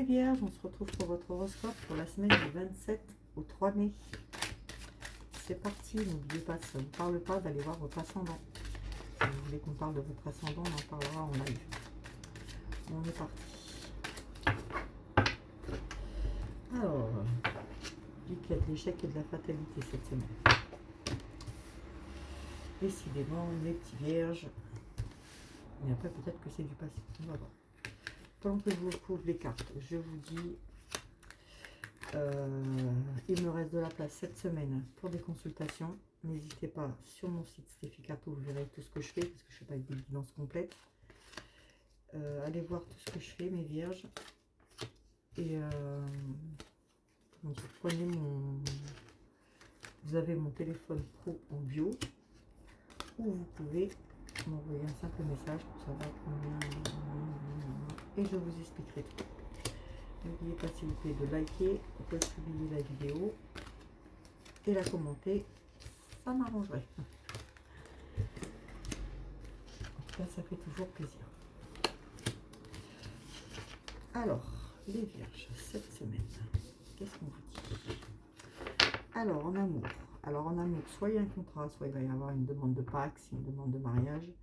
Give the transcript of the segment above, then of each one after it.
Vierges, on se retrouve pour votre horoscope pour la semaine du 27 au 3 mai. C'est parti, n'oubliez pas, si ça ne vous parle pas, d'aller voir votre ascendant. Si vous voulez qu'on parle de votre ascendant, on en parlera en live. On est parti. Alors, il y a de l'échec et de la fatalité cette semaine. Décidément, les petits vierges. Et après, peut-être que c'est du passé. On va voir. Pendant que je vous trouve les cartes, je vous dis, il me reste de la place cette semaine pour des consultations. N'hésitez pas, sur mon site Stéphikato, vous verrez tout ce que je fais, parce que je ne fais pas des guidances complètes. Allez voir tout ce que je fais, mes vierges. Et prenez mon... Vous avez mon téléphone pro en bio, ou vous pouvez m'envoyer un simple message pour savoir combien... Et je vous expliquerai tout. N'oubliez pas s'il vous plaît de liker, de publier la vidéo et la commenter, ça m'arrangerait. En tout cas, ça fait toujours plaisir. Alors, les vierges, cette semaine, qu'est-ce qu'on vous dit? Alors, en amour. Soit il y a un contrat, soit il va y avoir une demande de Pax, une demande de mariage,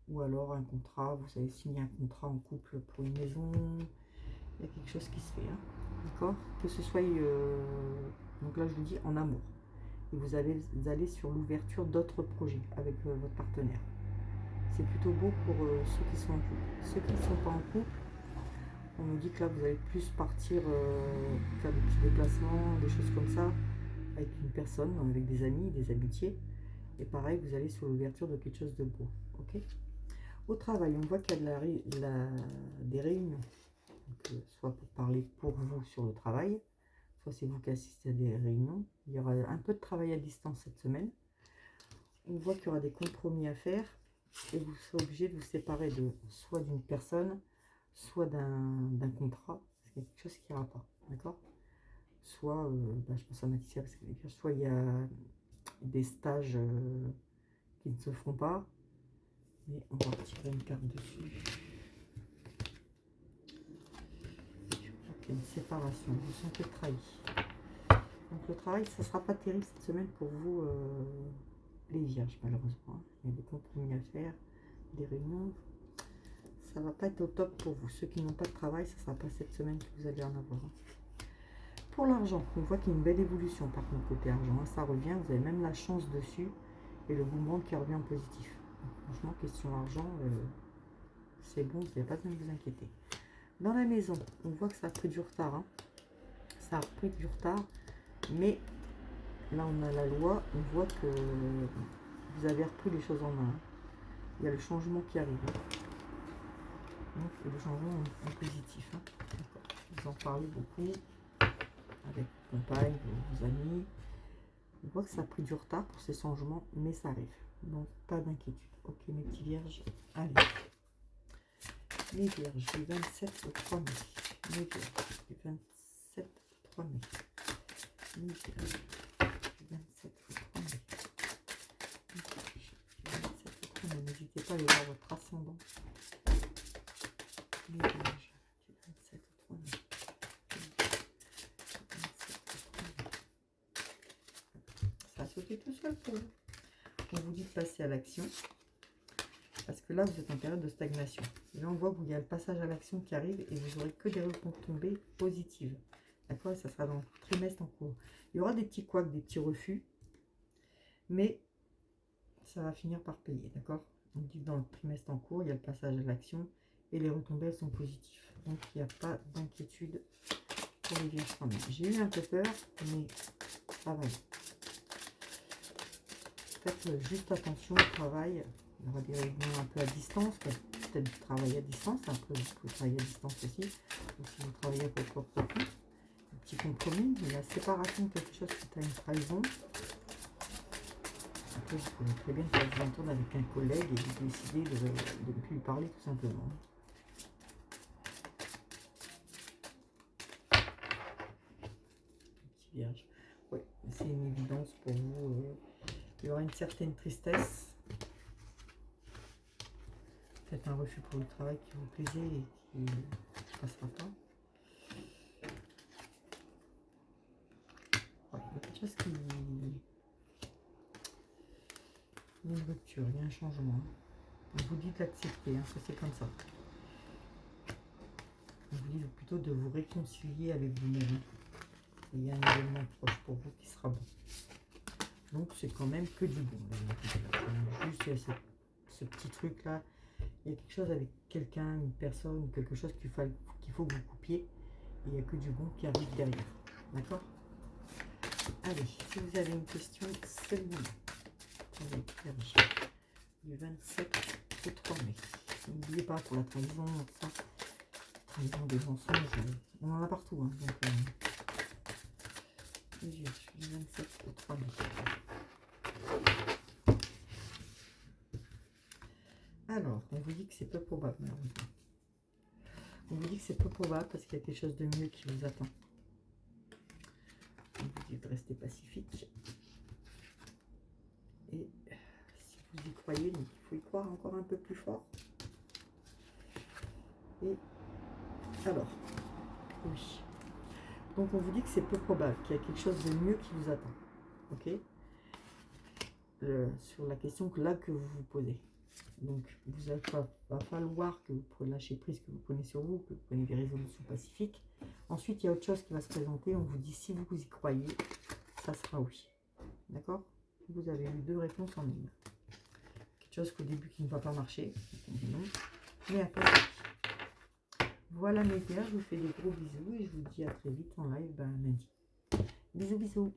ou alors un contrat, vous avez signé un contrat en couple pour une maison. Il y a quelque chose qui se fait, hein, d'accord? Que ce soit, donc là je vous dis en amour. Et vous allez sur l'ouverture d'autres projets avec votre partenaire. C'est plutôt beau pour ceux qui sont en couple. Ceux qui ne sont pas en couple, on nous dit que là vous allez plus partir faire des petits déplacements, des choses comme ça, avec une personne, avec des amis, des amitiés. Et pareil, vous allez sur l'ouverture de quelque chose de beau, ok? Au travail, on voit qu'il y a des réunions. Donc, soit pour parler pour vous sur le travail, soit c'est vous qui assistez à des réunions. Il y aura un peu de travail à distance cette semaine. On voit qu'il y aura des compromis à faire et vous serez obligé de vous séparer soit d'une personne, soit d'un contrat. C'est quelque chose qui n'ira pas, d'accord? Soit, je pense à Mathisia, parce que soit il y a des stages qui ne se feront pas, mais on va retirer une carte dessus. Une séparation, vous vous sentez trahi. Donc le travail, ça ne sera pas terrible cette semaine pour vous, les vierges, malheureusement. Il y a des compromis à faire, des réunions. Ça ne va pas être au top pour vous. Ceux qui n'ont pas de travail, ça ne sera pas cette semaine que vous allez en avoir. Pour l'argent, on voit qu'il y a une belle évolution par contre côté argent. Ça revient, vous avez même la chance dessus et le boomerang qui revient en positif. Donc, franchement, question argent, c'est bon, vous n'avez pas besoin de vous inquiéter. Dans la maison, on voit que ça a pris du retard. Hein. Ça a pris du retard, mais là on a la loi, on voit que vous avez repris les choses en main. Hein. Il y a le changement qui arrive. Hein. Donc le changement en positif. Hein. Vous en parlez beaucoup avec vos compagnes, vos amis. On voit que ça a pris du retard pour ces changements, mais ça arrive. Donc pas d'inquiétude. Ok mes petits vierges, allez. Les vierges du 27 au 3 mai. Les vierges du 27 au 3 mai. Les vierges du 27 au 3 mai. Les vierges du 27 au 3 mai. N'hésitez pas à aller voir votre ascendant. Les vierges du 27 au 3 mai. Ça a sauté tout seul pour vous. On vous dit de passer à l'action. Parce que là, vous êtes en période de stagnation. Et là, on voit qu'il y a le passage à l'action qui arrive et vous n'aurez que des retombées positives. D'accord? Et ça sera dans le trimestre en cours. Il y aura des petits couacs, des petits refus. Mais ça va finir par payer. D'accord? On dit que dans le trimestre en cours, il y a le passage à l'action et les retombées sont positives. Donc, il n'y a pas d'inquiétude pour les vierges quand même. J'ai eu un peu peur, mais ça va. Faites juste attention au travail. Il y aura des réunions un peu à distance, peut-être du travail à distance, un peu vous travailler à distance aussi, ou si vous travaillez à votre propre compte, un petit compromis, mais la séparation de quelque chose qui est une trahison. Après, vous pouvez très bien faire vous entendre avec un collègue et vous décider de ne plus lui parler tout simplement. Petit vierge, oui, c'est une évidence pour vous. Il y aura une certaine tristesse. Faites un refus pour le travail qui vous plaisait et qui ne passera pas. chose qui... Il y a une rupture, il y a un changement. Vous dites l'accepter, hein, que c'est comme ça. On vous dit plutôt de vous réconcilier avec vous-même. Il y a un événement proche pour vous qui sera bon. Donc c'est quand même que du bon. Juste il y a ce petit truc là. Il y a quelque chose avec quelqu'un, une personne, quelque chose qu'il faut que vous coupiez. Et il n'y a que du bon qui arrive derrière. D'accord? Allez, si vous avez une question, c'est le moment. Du 27 au 3 mai. N'oubliez pas pour la trahison, ça. Trahison des mensonges, on en a partout. Hein, donc, du 27 au 3 mai. Alors, on vous dit que c'est peu probable, malheureusement. On vous dit que c'est peu probable parce qu'il y a quelque chose de mieux qui vous attend. On vous dit de rester pacifique. Et si vous y croyez, donc il faut y croire encore un peu plus fort. Et alors, oui. Donc on vous dit que c'est peu probable, qu'il y a quelque chose de mieux qui vous attend. Ok? Sur la question que vous vous posez. Donc, va falloir que vous lâchez prise, que vous prenez sur vous, que vous preniez des résolutions pacifiques. Ensuite, il y a autre chose qui va se présenter. On vous dit, si vous y croyez, ça sera oui. D'accord? Vous avez eu 2 réponses en une. Quelque chose qu'au début qui ne va pas marcher. Non. Mais après, voilà mes gars, je vous fais des gros bisous et je vous dis à très vite en live lundi. Bisous, bisous.